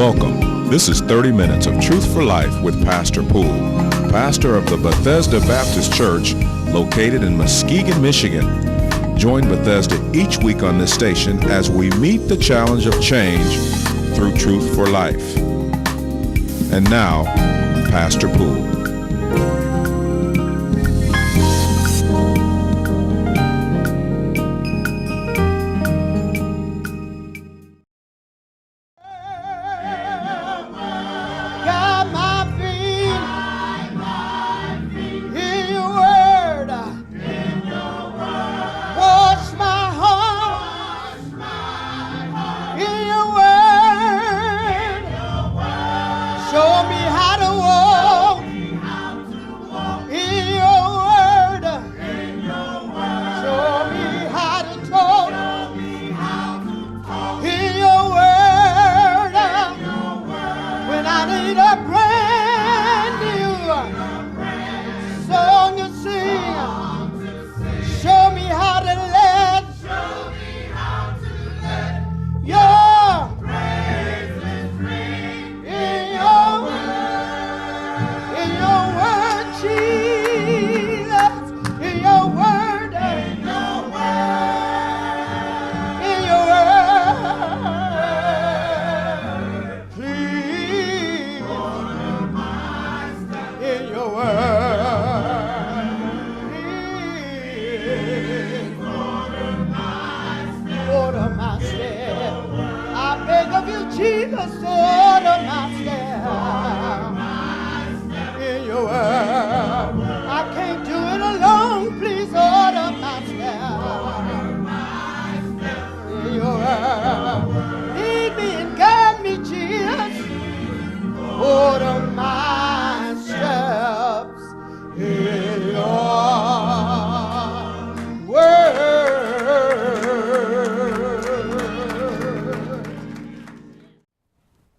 Welcome. This is 30 Minutes of Truth for Life with Pastor Poole, pastor of the Bethesda Baptist Church located in Muskegon, Michigan. Join Bethesda each week on this station as we meet the challenge of change through Truth for Life. And now, Pastor Poole.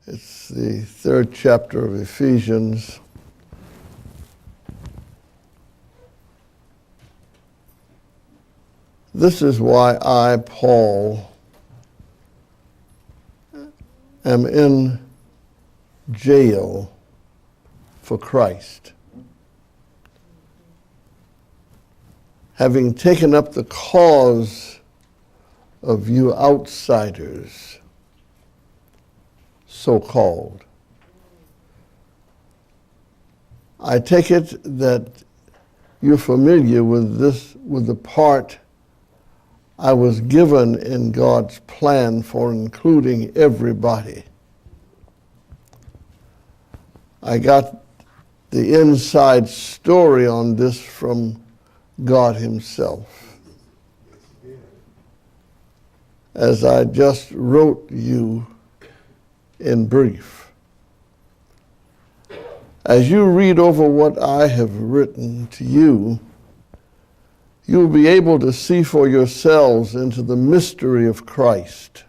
It's the third chapter of Ephesians. This is why I, Paul, am in jail for Christ, having taken up the cause of you outsiders, so-called. I take it that you're familiar with the part I was given in God's plan for including everybody. I got the inside story on this from God Himself. As I just wrote you in brief. As you read over what I have written to you, you'll be able to see for yourselves into the mystery of Christ.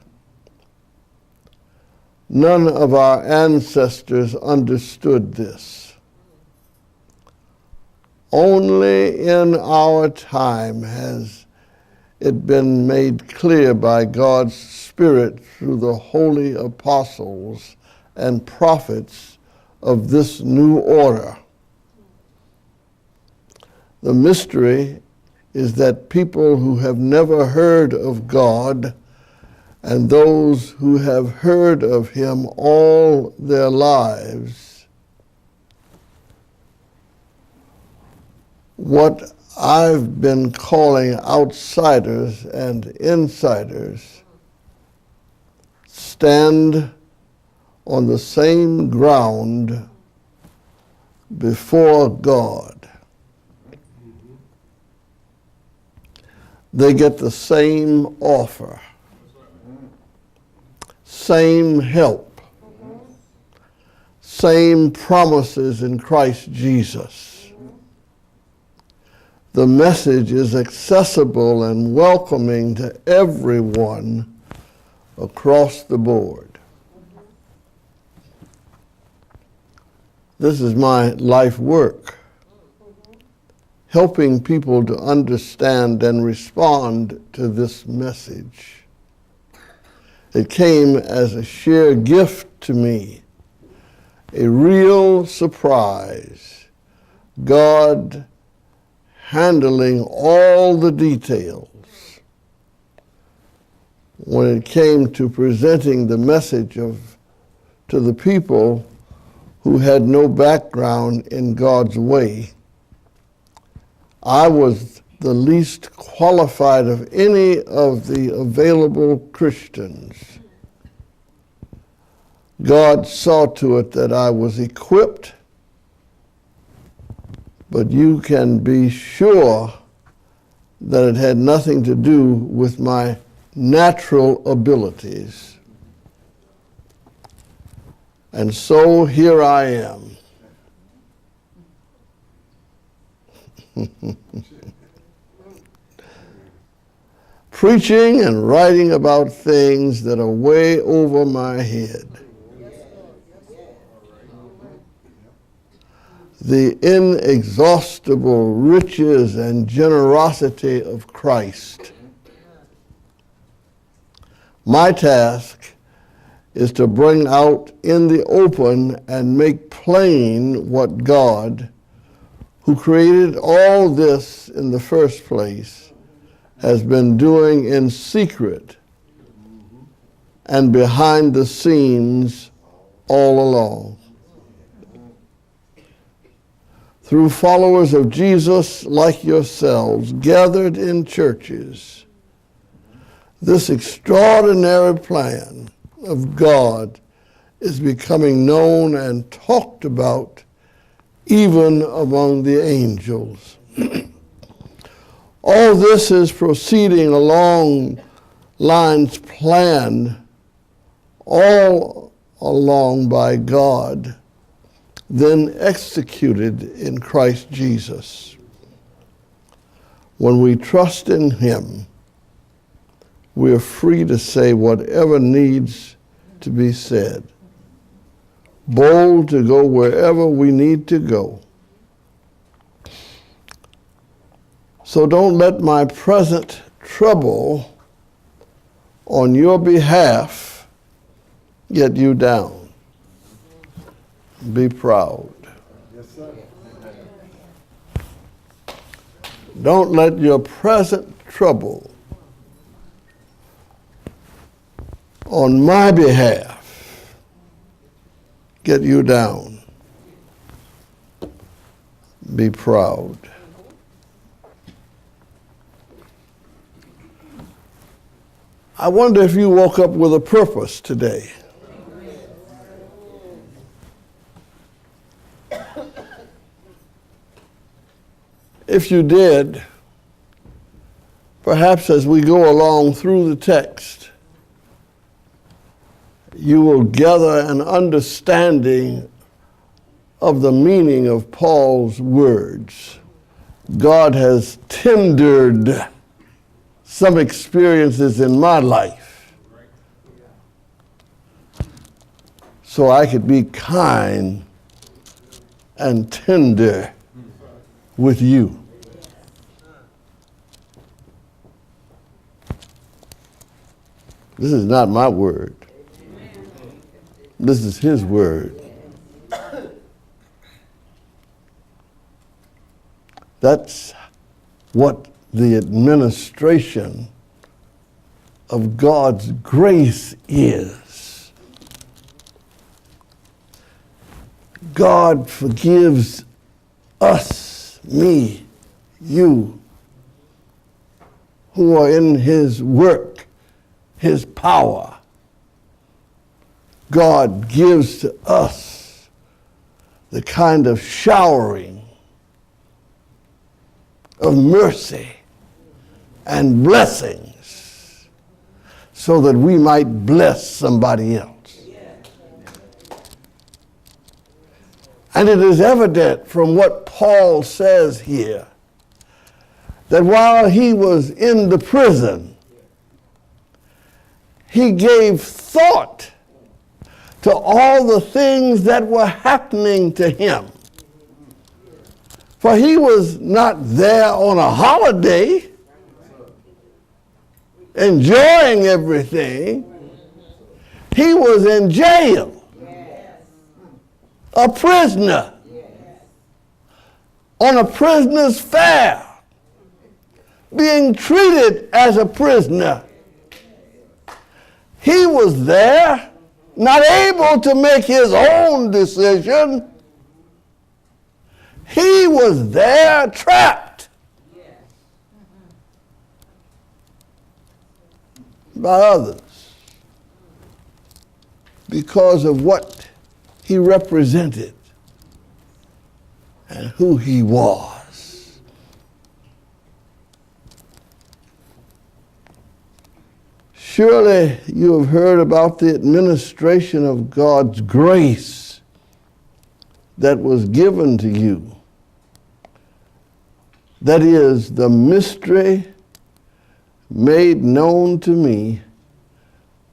None of our ancestors understood this. Only in our time has it been made clear by God's Spirit through the holy apostles and prophets of this new order. The mystery is that people who have never heard of God and those who have heard of Him all their lives, what I've been calling outsiders and insiders, stand on the same ground before God. They get the same offer, same help, same promises in Christ Jesus. The message is accessible and welcoming to everyone across the board. This is my life work, helping people to understand and respond to this message. It came as a sheer gift to me, a real surprise. God handling all the details. When it came to presenting the message to the people who had no background in God's way, I was the least qualified of any of the available Christians. God saw to it that I was equipped, but you can be sure that it had nothing to do with my natural abilities. And so here I am. Preaching and writing about things that are way over my head. The inexhaustible riches and generosity of Christ. My task is to bring out in the open and make plain what God, who created all this in the first place, has been doing in secret and behind the scenes all along. Through followers of Jesus like yourselves, gathered in churches, this extraordinary plan of God is becoming known and talked about even among the angels. All this is proceeding along lines planned all along by God, then executed in Christ Jesus. When we trust in Him, we are free to say whatever needs to be said, bold to go wherever we need to go. So don't let my present trouble on your behalf get you down. Be proud. Yes, sir. Don't let your present trouble on my behalf get you down. Be proud. I wonder if you woke up with a purpose today. If you did, perhaps as we go along through the text, you will gather an understanding of the meaning of Paul's words. God has tendered some experiences in my life so I could be kind and tender with you. This is not my word. This is His word. That's what the administration of God's grace is. God forgives us, me, you, who are in His work, His power. God gives to us the kind of showering of mercy and blessings so that we might bless somebody else. And it is evident from what Paul says here that while he was in the prison, he gave thought to all the things that were happening to him. For he was not there on a holiday, enjoying everything. He was in jail, a prisoner, on a prisoner's fare, being treated as a prisoner. He was there, not able to make his own decision. He was there trapped by others because of what he represented and who he was. Surely you have heard about the administration of God's grace that was given to you. That is the mystery made known to me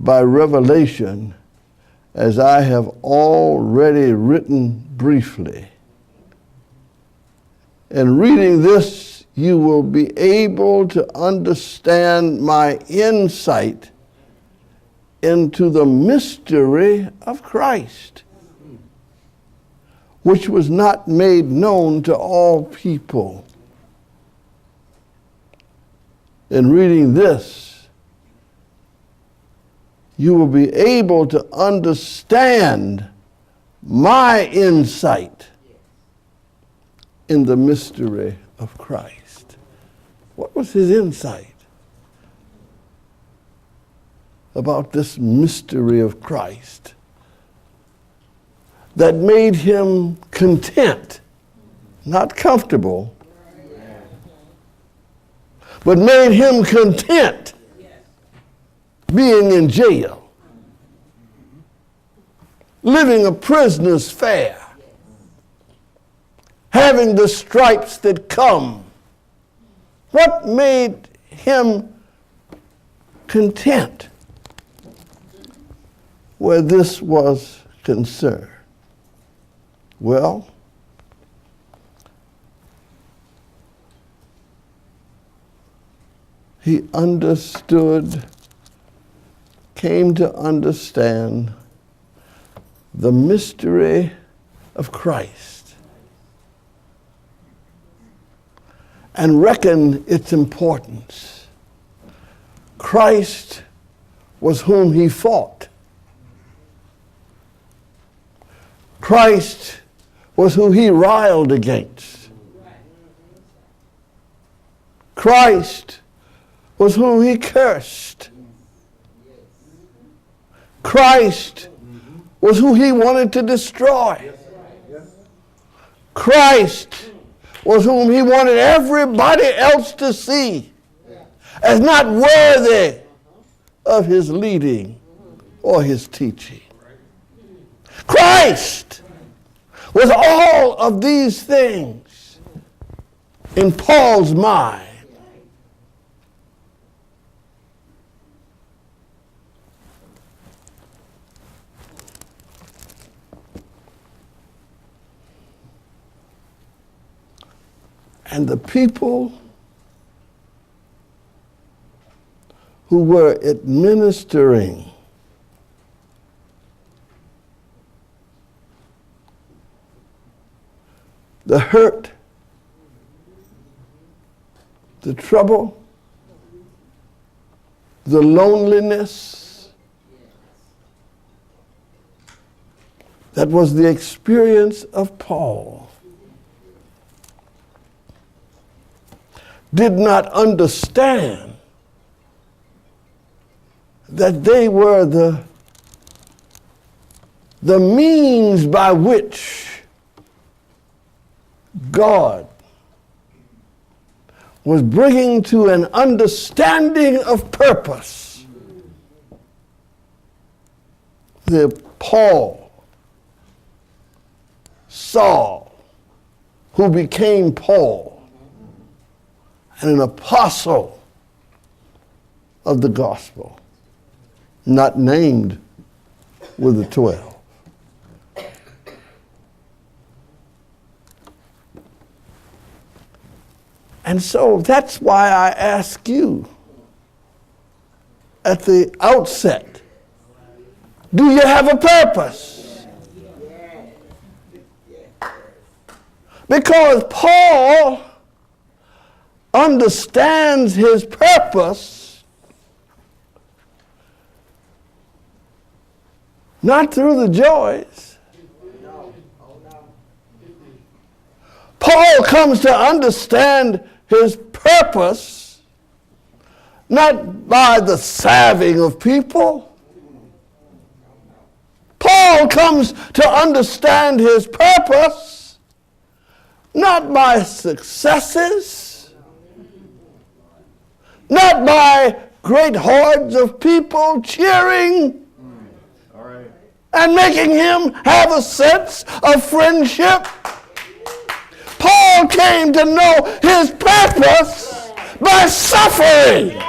by revelation, as I have already written briefly. In reading this, you will be able to understand my insight into the mystery of Christ, which was not made known to all people. In reading this, you will be able to understand my insight in the mystery of Christ. What was his insight about this mystery of Christ that made him content, not comfortable, but made him content being in jail, living a prisoner's fare, having the stripes that come? What made him content where this was concerned? Well, he understood, came to understand the mystery of Christ and reckon its importance. Christ was whom he fought. Christ was who he riled against. Christ was whom he cursed. Christ was who he wanted to destroy. Christ was whom he wanted everybody else to see as not worthy of his leading or his teaching. Christ was all of these things in Paul's mind. And the people who were administering the hurt, the trouble, the loneliness that was the experience of Paul, did not understand that they were the means by which God was bringing to an understanding of purpose the Paul, Saul, who became Paul, and an apostle of the gospel, not named with the 12. And so that's why I ask you at the outset Do you have a purpose? Because Paul understands his purpose not through the joys. Paul comes to understand his purpose not by the salving of people. Paul comes to understand his purpose not by successes, not by great hordes of people cheering and making him have a sense of friendship. Paul came to know his purpose by suffering.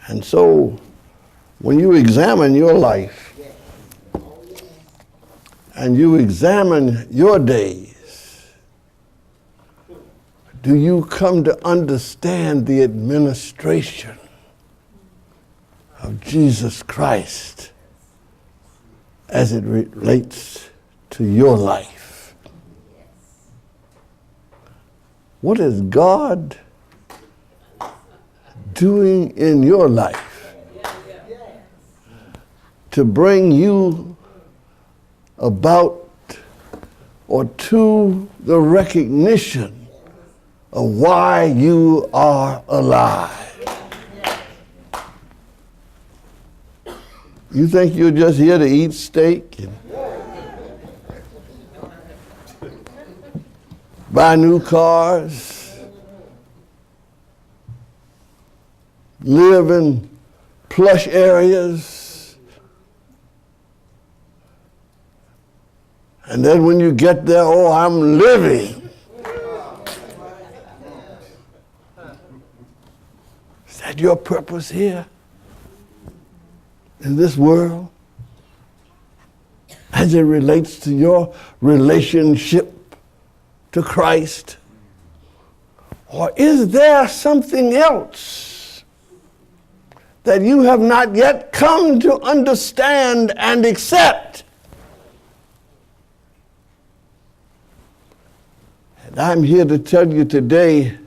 And so, when you examine your life and you examine your days, do you come to understand the administration of Jesus Christ as it relates to your life? What is God doing in your life to bring you about or to the recognition of why you are alive? You think you're just here to eat steak and buy new cars, live in plush areas, and then when you get there, oh, I'm living. Is that your purpose here in this world as it relates to your relationship to Christ? Or is there something else that you have not yet come to understand and accept? And I'm here to tell you today,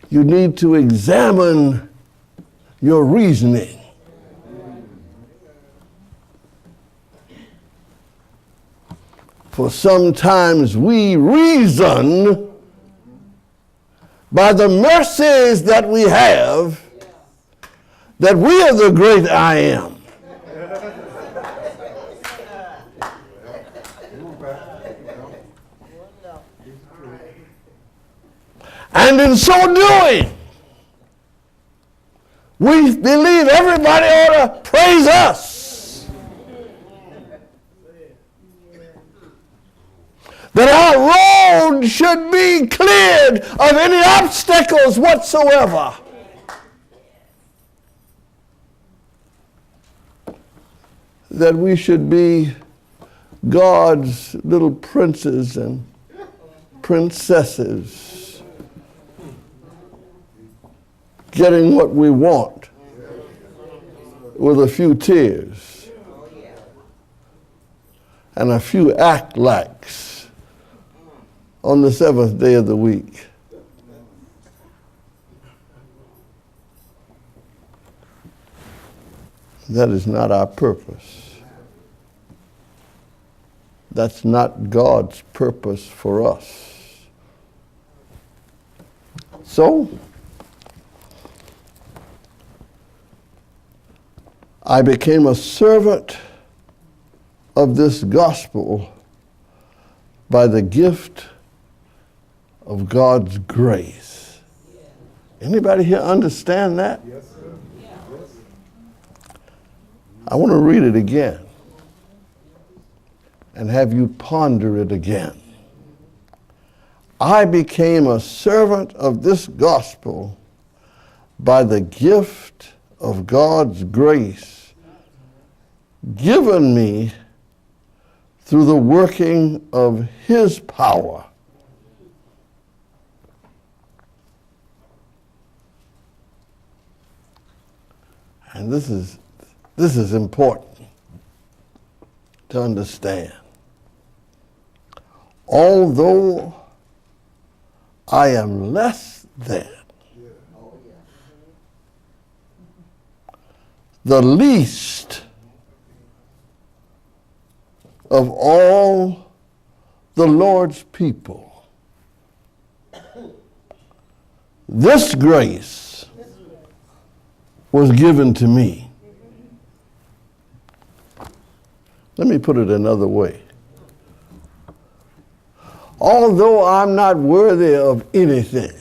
you need to examine your reasoning. For sometimes we reason by the mercies that we have that we are the great I am. And in so doing, we believe everybody ought to praise us. That our road should be cleared of any obstacles whatsoever. That we should be God's little princes and princesses, getting what we want with a few tears and a few act likes on the seventh day of the week. That is not our purpose. That's not God's purpose for us. So, I became a servant of this gospel by the gift of God's grace. Anybody here understand that? Yes, sir. I want to read it again and have you ponder it again. I became a servant of this gospel by the gift of God's grace given me through the working of His power And this is important to understand. Although I am less than the least of all the Lord's people, this grace was given to me. Let me put it another way. Although I'm not worthy of anything,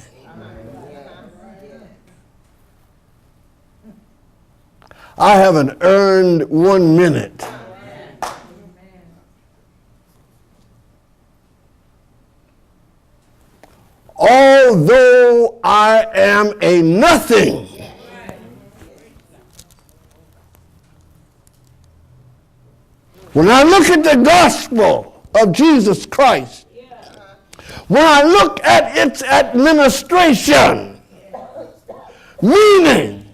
I haven't earned 1 minute. Although I am a nothing, when I look at the gospel of Jesus Christ, when I look at its administration, meaning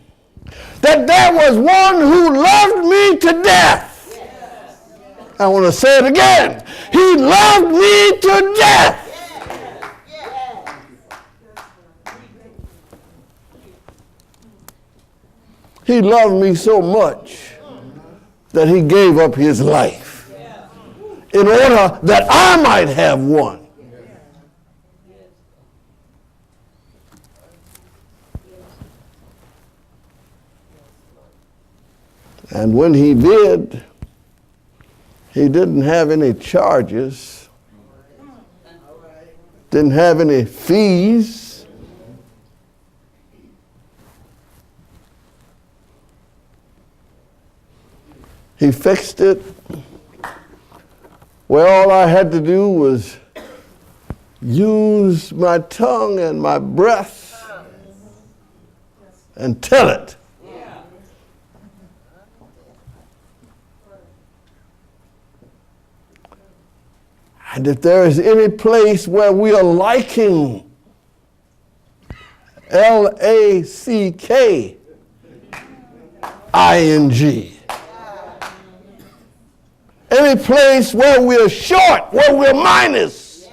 that there was one who loved me to death. I want to say it again. He loved me to death. He loved me so much that he gave up his life in order that I might have one. And when he did, he didn't have any charges, didn't have any fees. He fixed it. Well, all I had to do was use my tongue and my breath and tell it. And if there is any place where we are lacking, LACKING, any place where we're short, where we're minus,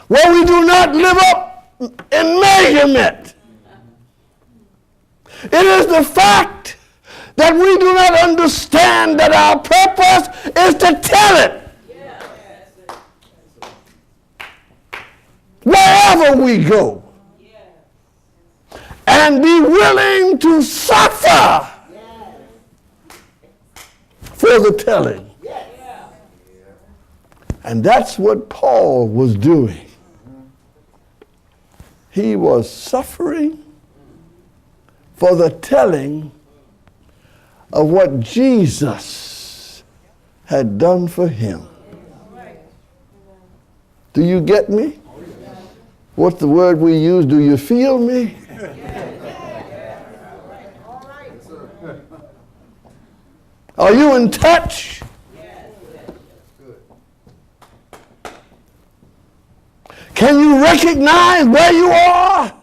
where we do not live up in measurement, it is the fact that we do not understand that our purpose is to tell it. Wherever we go. And be willing to suffer for the telling. And that's what Paul was doing. He was suffering for the telling of what Jesus had done for him. Do you get me? What's the word we use? Do you feel me? Are you in touch? Can you recognize where you are?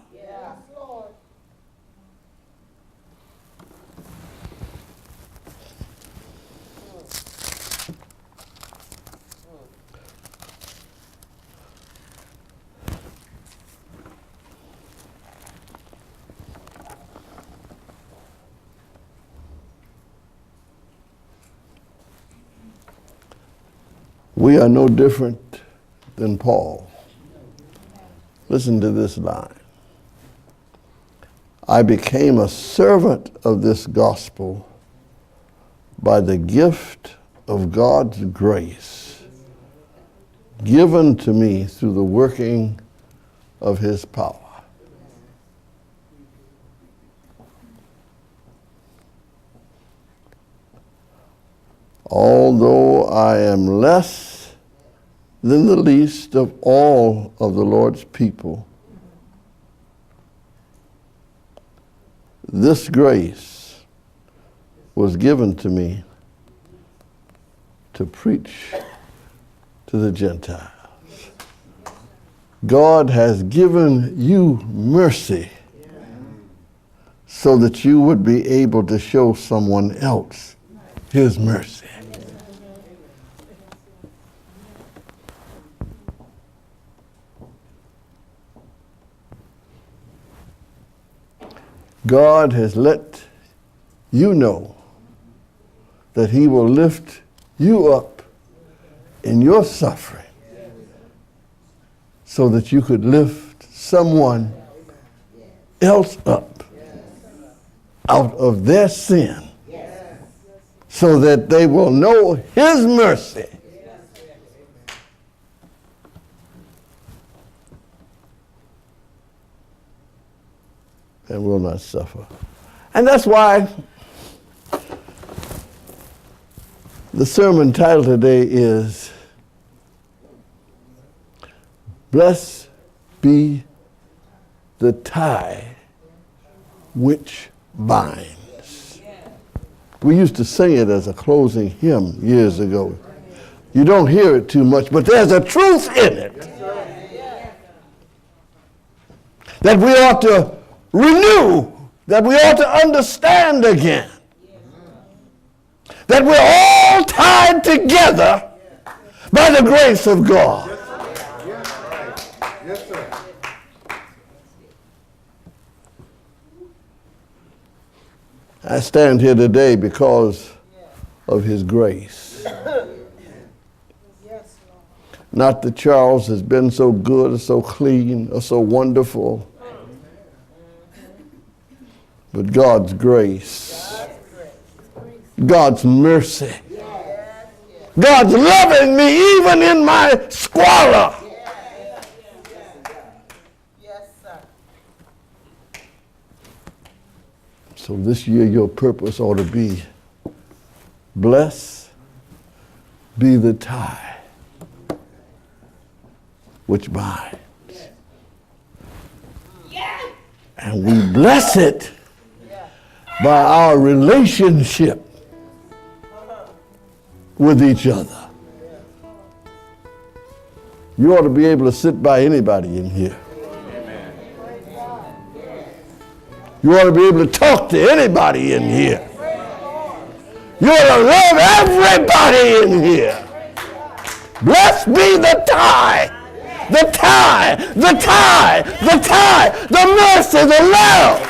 We are no different than Paul. Listen to this line. I became a servant of this gospel by the gift of God's grace given to me through the working of his power. Although I am less than the least of all of the Lord's people, this grace was given to me to preach to the Gentiles. God has given you mercy so that you would be able to show someone else his mercy. God has let you know that he will lift you up in your suffering so that you could lift someone else up out of their sin so that they will know his mercy and will not suffer. And that's why the sermon title today is Blessed Be the Tie Which Binds. We used to sing it as a closing hymn years ago. You don't hear it too much, but there's a truth in it that we ought to renew, that we ought to understand again. That we're all tied together by the grace of God. Yes, sir. I stand here today because of his grace. Not that Charles has been so good or so clean or so wonderful, but God's grace, God's mercy, God's loving me even in my squalor. So this year your purpose ought to be, blessed be the tie which binds. And we bless it by our relationship with each other. You ought to be able to sit by anybody in here. You ought to be able to talk to anybody in here. You ought to love everybody in here. Blessed be the tie, the tie, the tie, the tie, the mercy, the love.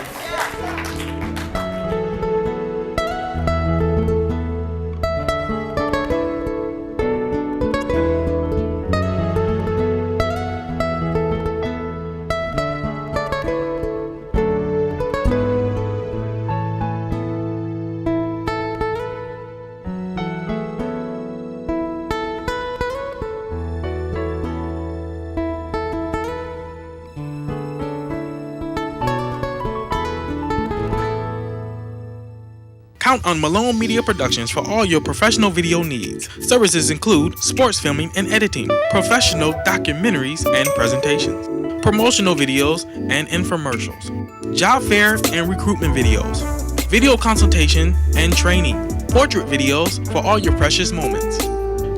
Count on Malone Media Productions for all your professional video needs. Services include sports filming and editing, professional documentaries and presentations, promotional videos and infomercials, job fair and recruitment videos, video consultation and training, portrait videos for all your precious moments,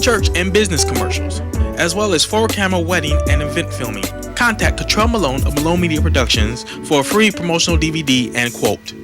church and business commercials, as well as 4-camera wedding and event filming. Contact Cottrell Malone of Malone Media Productions for a free promotional DVD and quote.